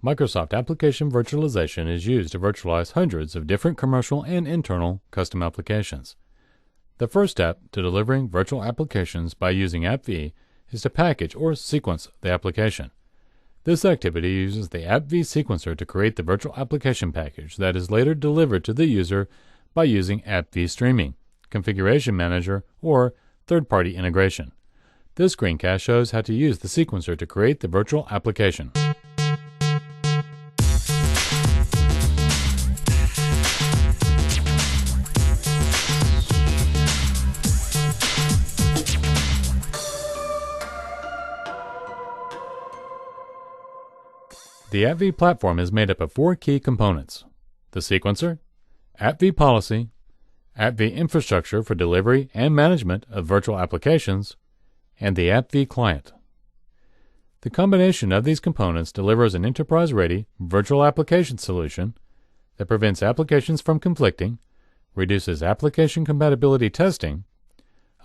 Microsoft Application Virtualization is used to virtualize hundreds of different commercial and internal custom applications. The first step to delivering virtual applications by using AppV is to package or sequence the application. This activity uses the AppV sequencer to create the virtual application package that is later delivered to the user by using AppV Streaming, Configuration Manager, or third-party integration. This screencast shows how to use the sequencer to create the virtual application. The AppV platform is made up of four key components: the sequencer, AppV policy, AppV infrastructure for delivery and management of virtual applications, and the AppV client. The combination of these components delivers an enterprise-ready virtual application solution that prevents applications from conflicting, reduces application compatibility testing,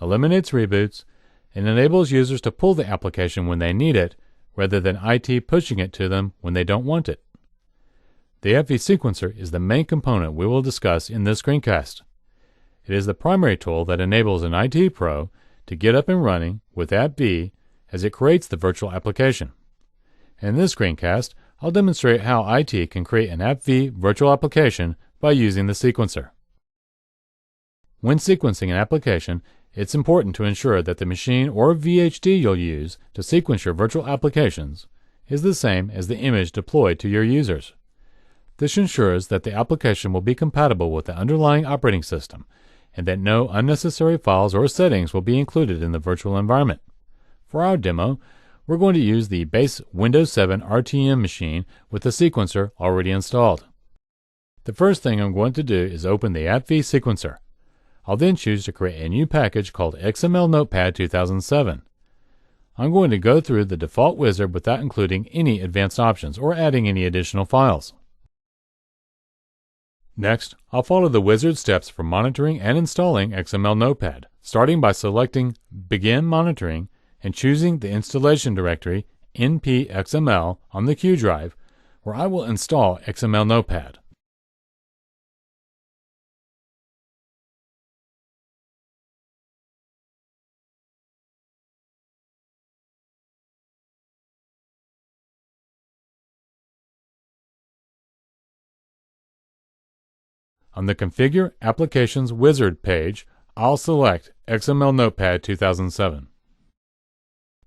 eliminates reboots, and enables users to pull the application when they need it rather than IT pushing it to them when they don't want it. The AppV sequencer is the main component we will discuss in this screencast. It is the primary tool that enables an IT pro to get up and running with AppV as it creates the virtual application. In this screencast, I'll demonstrate how IT can create an AppV virtual application by using the sequencer. When sequencing an application, it's important to ensure that the machine or VHD you'll use to sequence your virtual applications is the same as the image deployed to your users. This ensures that the application will be compatible with the underlying operating system and that no unnecessary files or settings will be included in the virtual environment. For our demo, we're going to use the base Windows 7 RTM machine with the sequencer already installed. The first thing I'm going to do is open the AppV sequencer. I'll then choose to create a new package called XML Notepad 2007. I'm going to go through the default wizard without including any advanced options or adding any additional files. Next, I'll follow the wizard steps for monitoring and installing XML Notepad, starting by selecting Begin Monitoring and choosing the installation directory npxml on the Q drive, where I will install XML Notepad. On the Configure Applications Wizard page, I'll select XML Notepad 2007.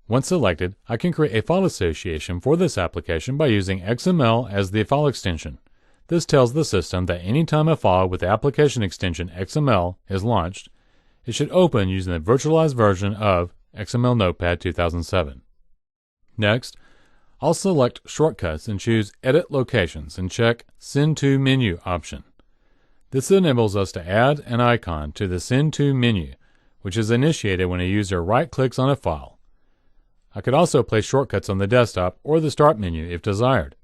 Once selected, I can create a file association for this application by using XML as the file extension. This tells the system that anytime a file with the application extension XML is launched, it should open using the virtualized version of XML Notepad 2007. Next, I'll select Shortcuts and choose Edit Locations and check Send to Menu option. This enables us to add an icon to the Send to menu, which is initiated when a user right-clicks on a file. I could also place shortcuts on the desktop or the Start menu if desired.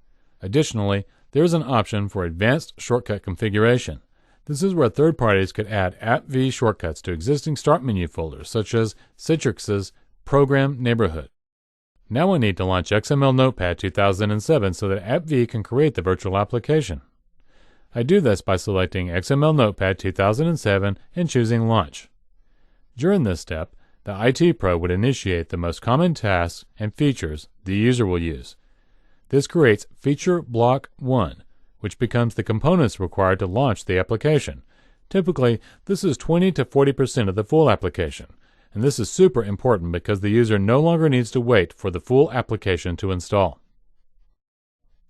Additionally, there is an option for advanced shortcut configuration. This is where third parties could add AppV shortcuts to existing Start menu folders, such as Citrix's Program Neighborhood. Now I need to launch XML Notepad 2007 so that AppV can create the virtual application. I do this by selecting XML Notepad 2007 and choosing Launch. During this step, the IT Pro would initiate the most common tasks and features the user will use. This creates Feature Block 1, which becomes the components required to launch the application. Typically, this is 20 to 40% of the full application, and this is super important because the user no longer needs to wait for the full application to install.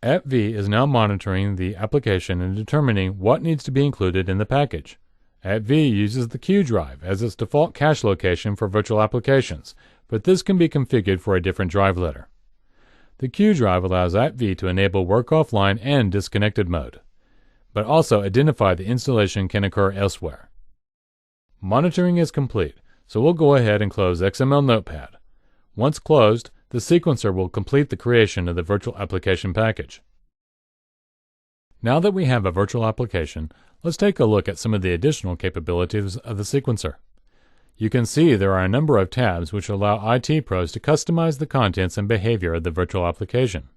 AppV is now monitoring the application and determining what needs to be included in the package. AppV uses the Q drive as its default cache location for virtual applications, but this can be configured for a different drive letter. The Q drive allows AppV to enable work offline and disconnected mode, but also identify the installation can occur elsewhere. Monitoring is complete, so we'll go ahead and close XML Notepad. Once closed, the sequencer will complete the creation of the virtual application package. Now that we have a virtual application, let's take a look at some of the additional capabilities of the sequencer. You can see there are a number of tabs which allow IT pros to customize the contents and behavior of the virtual application.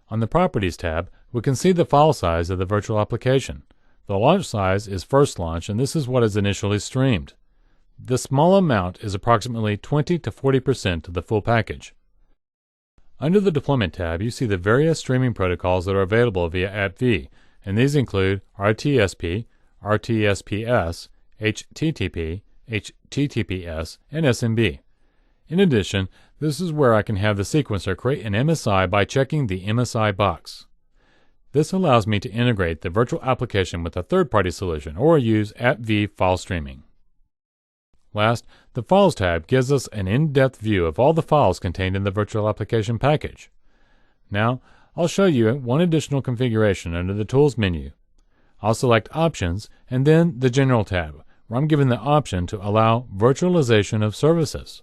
On the Properties tab, we can see the file size of the virtual application. The launch size is first launch, and this is what is initially streamed. This small amount is approximately 20 to 40% of the full package. Under the Deployment tab, you see the various streaming protocols that are available via AppV, and these include RTSP, RTSPS, HTTP, HTTPS, and SMB. In addition, this is where I can have the sequencer create an MSI by checking the MSI box. This allows me to integrate the virtual application with a third-party solution or use AppV file streaming. Last, the Files tab gives us an in-depth view of all the files contained in the virtual application package. Now, I'll show you one additional configuration under the Tools menu. I'll select Options and then the General tab, where I'm given the option to allow virtualization of services.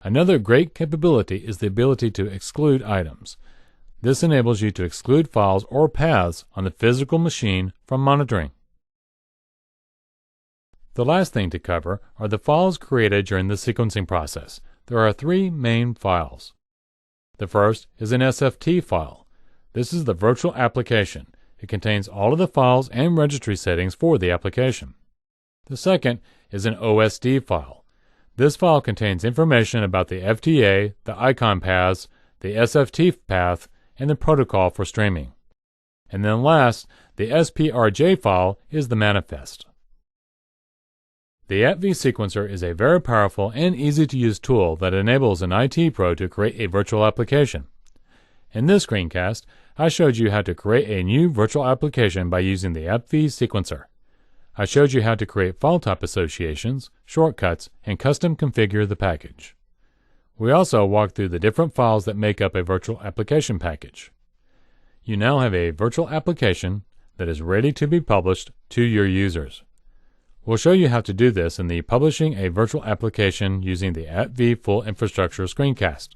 Another great capability is the ability to exclude items. This enables you to exclude files or paths on the physical machine from monitoring. The last thing to cover are the files created during the sequencing process. There are three main files. The first is an SFT file. This is the virtual application. It contains all of the files and registry settings for the application. The second is an OSD file. This file contains information about the FTA, the icon paths, the SFT path, and the protocol for streaming. And then last, the SPRJ file is the manifest. The AppV sequencer is a very powerful and easy-to-use tool that enables an IT pro to create a virtual application. In this screencast, I showed you how to create a new virtual application by using the AppV sequencer. I showed you how to create file type associations, shortcuts, and custom configure the package. We also walked through the different files that make up a virtual application package. You now have a virtual application that is ready to be published to your users. We'll show you how to do this in the Publishing a Virtual Application using the AppV Full Infrastructure screencast.